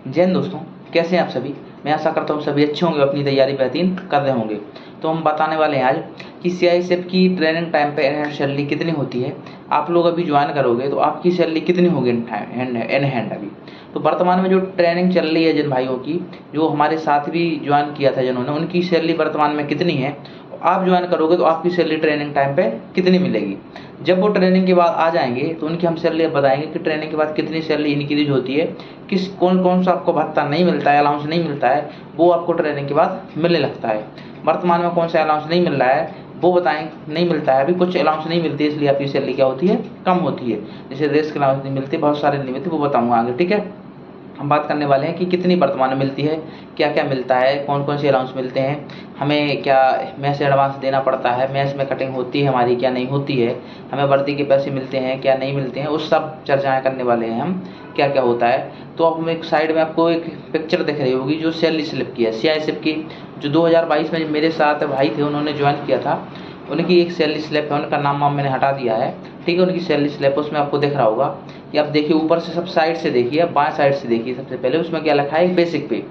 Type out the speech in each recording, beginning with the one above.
जय हिंद दोस्तों, कैसे हैं आप सभी। मैं आशा करता हूँ सभी अच्छे होंगे, अपनी तैयारी बेहतरीन कर रहे होंगे। तो हम बताने वाले हैं आज कि सीआईएसएफ की ट्रेनिंग टाइम पे इन सैलरी कितनी होती है। आप लोग अभी ज्वाइन करोगे तो आपकी सैलरी कितनी होगी इन हैंड अभी। तो वर्तमान में जो ट्रेनिंग चल रही है जिन भाइयों की, जो हमारे साथ भी ज्वाइन किया था जिन्होंने, उनकी सैलरी वर्तमान में कितनी है। आप ज्वाइन करोगे तो आपकी सैलरी ट्रेनिंग टाइम पे कितनी मिलेगी। जब वो ट्रेनिंग के बाद आ जाएंगे तो उनकी हम सैलरी बताएंगे कि ट्रेनिंग के बाद कितनी सैलरी इंक्रीज होती है, किस कौन कौन सा आपको भत्ता नहीं मिलता है, अलाउंस नहीं मिलता है, वो आपको ट्रेनिंग के बाद मिलने लगता है। वर्तमान में कौन सा अलाउंस नहीं मिल रहा है वो बताएं, नहीं मिलता है अभी, कुछ अलाउंस नहीं मिलती है, इसलिए आपकी सैलरी क्या होती है, कम होती है। जैसे रेस के अलाउंस नहीं मिलती, बहुत सारे नहीं मिलते, वो बताऊंगा आगे, ठीक है। हम बात करने वाले हैं कि कितनी वर्तमान में मिलती है, क्या क्या मिलता है, कौन कौन से अलाउंस मिलते हैं, हमें क्या मैस एडवांस देना पड़ता है, मैस में कटिंग होती है हमारी क्या नहीं होती है, हमें वर्दी के पैसे मिलते हैं क्या नहीं मिलते हैं, उस सब चर्चाएं करने वाले हैं हम, क्या क्या होता है। तो अब एक साइड में आपको एक पिक्चर दिख रही होगी जो सैलरी स्लिप की है सीआईएसएफ की, जो 2022 में मेरे साथ भाई थे उन्होंने ज्वाइन किया था, उनकी एक सैलरी स्लिप है, उनका नाम मैंने हटा दिया है, ठीक है। उनकी सैलरी स्लिप उसमें आपको दिख रहा होगा कि आप देखिए ऊपर से सब साइड से देखिए, बाएं साइड से देखिए। सबसे पहले उसमें क्या लिखा है, बेसिक पे।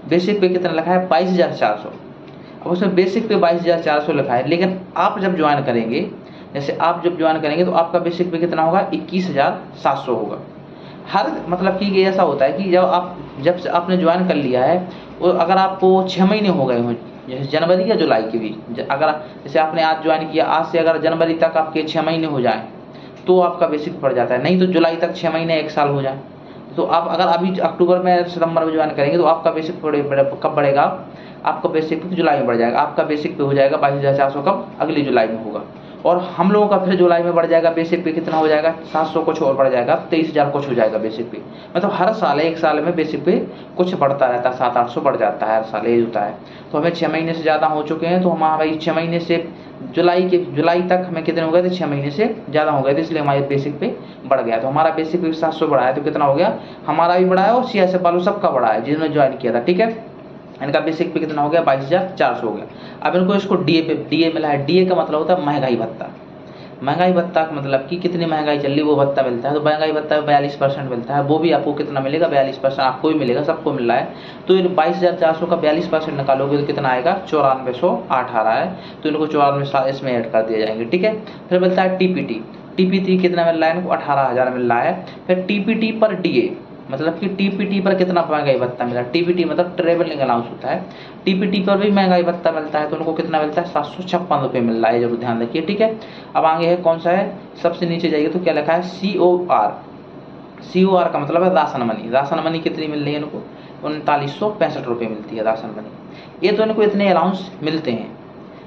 बेसिक पे कितना लिखा है, 22,400। अब उसमें बेसिक पे 22,400 लिखा है, लेकिन आप जब ज्वाइन करेंगे, जैसे आप जब ज्वाइन करेंगे तो आपका बेसिक पे कितना होगा, 21,700 होगा। हर मतलब कि ये ऐसा होता है कि जब से आपने ज्वाइन कर लिया है, और अगर आपको 6 महीने हो गए हों, जैसे जनवरी या जुलाई के बीच, अगर जैसे आपने आज ज्वाइन किया, आज से अगर जनवरी तक आपके 6 महीने हो जाएं तो आपका बेसिक पड़ जाता है, नहीं तो जुलाई तक 6 महीने 1 साल हो जाए। तो आप अगर अभी अक्टूबर में सितंबर में ज्वाइन करेंगे तो आपका बेसिक कब बढ़ेगा, आपका बेसिक पे जुलाई में बढ़ जाएगा, आपका बेसिक पे हो जाएगा 22,400 कब, अगली जुलाई में होगा। और हम लोगों का फिर जुलाई में बढ़ जाएगा, बेसिक पे कितना हो जाएगा, 700 कुछ और बढ़ जाएगा, 23,000 कुछ हो जाएगा बेसिक पे। मतलब हर साल 1 साल में बेसिक पे कुछ बढ़ता रहता है, 700-800 बढ़ जाता है हर साल, ये होता है। तो हमें 6 महीने से ज़्यादा हो चुके हैं, तो हमारा 6 महीने से जुलाई तक हमें कितने हो गए थे, 6 महीने से ज़्यादा हो गए थे, इसलिए हमारे बेसिक पे बढ़ गया। तो हमारा बेसिक पे 700 बढ़ा है, तो कितना हो गया, हमारा भी बढ़ा है और सीआईएसएफ वालों सबका बढ़ा है जिन्होंने ज्वाइन किया था, ठीक है। इनका बेसिक पे कितना हो गया, 22,400 हो गया। अब इनको इसको डीए मिला है। डीए का मतलब होता है महंगाई भत्ता। महंगाई भत्ता का मतलब कि कितनी महंगाई चल रही वो भत्ता मिलता है। तो महंगाई भत्ता 42% मिलता है, वो भी आपको कितना मिलेगा, 42% आपको भी मिलेगा, सबको मिल रहा है। तो इन 22,400 का 42% निकालोगे तो कितना आएगा, 9408 आ रहा है। तो इनको 94 इसमें ऐड कर दिए जाएंगे, ठीक है। फिर मिलता है टीपीटी। टीपीटी कितना मिल रहा है इनको, 18,000 मिल रहा है। फिर टीपीटी पर डीए, मतलब कि टीपीटी पर कितना महंगाई भत्ता मिला, टीपीटी मतलब ट्रेवलिंग अलाउंस होता है, टीपीटी पर भी महंगाई भत्ता मिलता है, तो उनको कितना मिलता है, 756 रुपये मिल रहा है, जरूर ध्यान रखिए, ठीक है। अब आगे है कौन सा है, सबसे नीचे जाइए तो क्या लिखा है, COR। COR का मतलब है राशन मनी। राशन मनी कितनी मिल रही है इनको, 3965 रुपये मिलती है राशन मनी। ये तो इनको इतने अलाउंस मिलते हैं,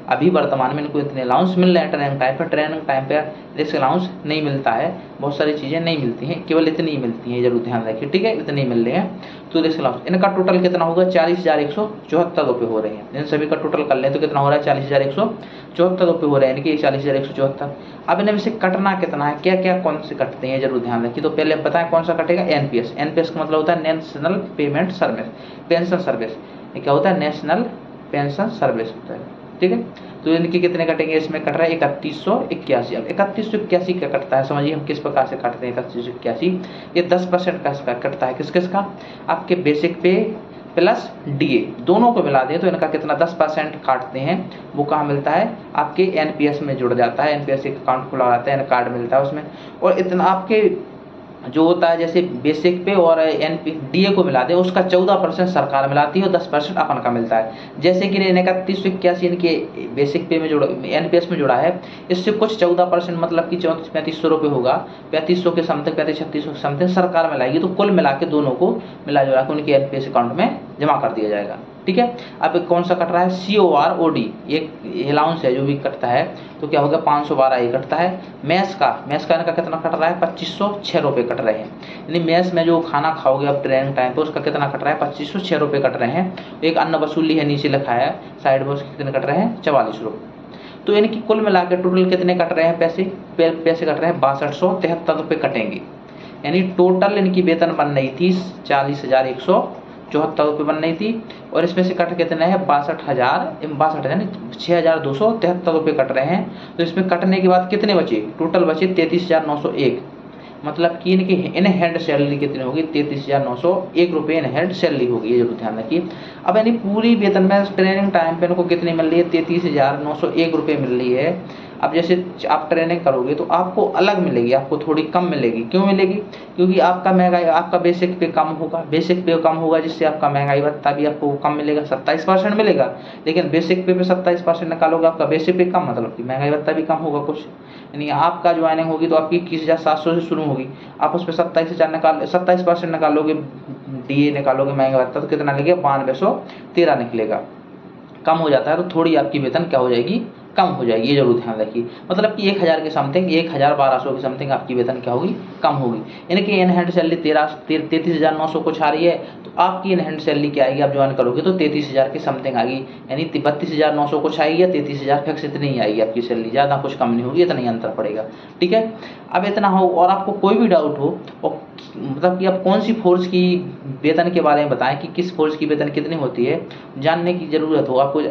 अभी वर्तमान में इनको इतने अलाउंस मिल रहे हैं ट्रेनिंग टाइम पर। ट्रेनिंग टाइम पर रिस्क अलाउंस नहीं मिलता है, बहुत सारी चीज़ें नहीं मिलती हैं, केवल इतनी ही मिलती हैं, जरूर ध्यान रखिए, ठीक है। इतने ही मिल रहे हैं, तो रिस्क अलाउंस इनका टोटल कितना होगा, 40,174 रुपये हो रहे हैं। इन सभी का टोटल कर लें तो कितना हो रहा है, 40,174 रुपये हो रहे हैं इनके, 40,174। अब इनमें से कटना कितना है, क्या क्या कौन से कटते हैं, जरूर ध्यान रखिए। तो पहले बताएं कौन सा कटेगा, एनपीएस। एनपीएस का मतलब होता है national payment service, pension service. ये क्या होता है, नेशनल पेंशन सर्विस होता है, ठीक है। तो इनके कितने कटेंगे, इसमें कट रहा है 3181। अब 3181 क्या कटता है, समझिए हम किस प्रकार से काटते हैं 3181। ये 10% का कटता है, किस किस का, आपके बेसिक पे प्लस डीए दोनों को मिला दें तो इनका कितना 10% काटते हैं। वो कहाँ मिलता है, आपके एनपीएस में जुड़ जाता है, एनपीएस एक अकाउंट खुला रहता है, कार्ड मिलता है उसमें। और इतना आपके जो होता है, जैसे बेसिक पे और डीए को मिला दे, उसका 14% सरकार मिलाती है और 10% अपन का मिलता है। जैसे कि 3181 इनके बेसिक पे में जुड़ा, एनपीएस में जुड़ा है, इससे कुछ 14% मतलब कि 3500 रुपये होगा, 3500 के समथिंग, 3500-3600 के समथिंग सरकार मिलाएगी। तो कुल मिला के दोनों को मिला जुला के उनके एनपीएस अकाउंट में जमा कर दिया जाएगा, ठीक है। अब कौन सा कट रहा है, COROD, एक अलाउंस है जो भी कटता है, तो क्या होगा, 512 ही कटता है। मैस का इनका कितना कट रहा है, 2506 रुपये कट रहे हैं। यानी मैस में जो खाना खाओगे आप ट्रेनिंग टाइम पे, उसका कितना कट रहा है, 2506 रुपये कट रहे हैं। एक अन्न वसूली है, नीचे लिखा है साइड में, उसके कितने कट रहे हैं, 44 रुपये। तो इनकी कुल मिला के टोटल कितने कट रहे हैं, पैसे कट रहे हैं 6273 रुपये कटेंगे। यानी टोटल इनकी वेतन बन रही थी 40,174 रुपये बन रही थी, और इसमें से कट कितने हैं, 62,062 यानी 6,273 रुपये कट रहे हैं। तो इसमें कटने के बाद कितने बचे, टोटल बचे 33,901। मतलब कि इनकी इन हैंड सैलरी कितनी होगी, 33,901 रुपये इन हैंड सैलरी होगी, ये जरूर ध्यान रखिए। अब यानी पूरी वेतन में ट्रेनिंग टाइम पे इनको कितनी मिल रही है, 33,901 रुपये मिल रही है। अब जैसे आप ट्रेनिंग करोगे तो आपको अलग मिलेगी, आपको थोड़ी कम मिलेगी। क्यों मिलेगी, क्योंकि आपका महंगाई, आपका बेसिक पे कम होगा, बेसिक पे कम होगा जिससे आपका महंगाई भत्ता भी आपको कम मिलेगा, 27% मिलेगा। लेकिन बेसिक पे 27% निकालोगे, आपका बेसिक पे कम, मतलब कि महंगाई भत्ता भी कम होगा कुछ। यानी आपका ज्वाइनिंग होगी तो आपकी 21,700 से शुरू होगी, आप उस पर 27% निकालोगे, DA निकालोगे महंगाई भत्ता, तो कितना निकलेगा, 9213 निकलेगा। कम हो जाता है तो थोड़ी आपकी वेतन क्या हो जाएगी, कम हो जाएगी, ये जरूर ध्यान रखिए। मतलब कि 1000 के समथिंग, 101200 के समथिंग आपकी वेतन क्या होगी, कम होगी। इनकी इन हैंड सैलरी 33,900 कुछ आ रही है, तो आपकी इन हैंड सैलरी क्या आएगी, आप ज्वाइन करोगे तो 33,000 के समथिंग आएगी। यानी 32,900 कुछ आएगी या 33,000 फिक्स, इतनी ही आएगी आपकी सैलरी, ज़्यादा कुछ कम नहीं होगी, इतना ही अंतर पड़ेगा। ठीक है, अब इतना हो और आपको कोई भी डाउट हो, और मतलब कि आप कौन सी फोर्स की वेतन के बारे में बताएं कि किस फोर्स की वेतन कितनी होती है, जानने की ज़रूरत हो, आपको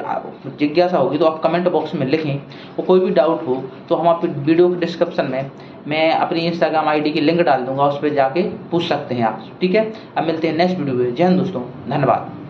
जिज्ञासा होगी तो आप कमेंट बॉक्स में लिखें। और कोई भी डाउट हो तो हम आप वीडियो के डिस्क्रिप्शन में मैं अपनी इंस्टाग्राम ID की लिंक डाल दूंगा, उस पर जाके पूछ सकते हैं आप। ठीक है, अब मिलते हैं नेक्स्ट वीडियो में। जय हिंद दोस्तों, धन्यवाद।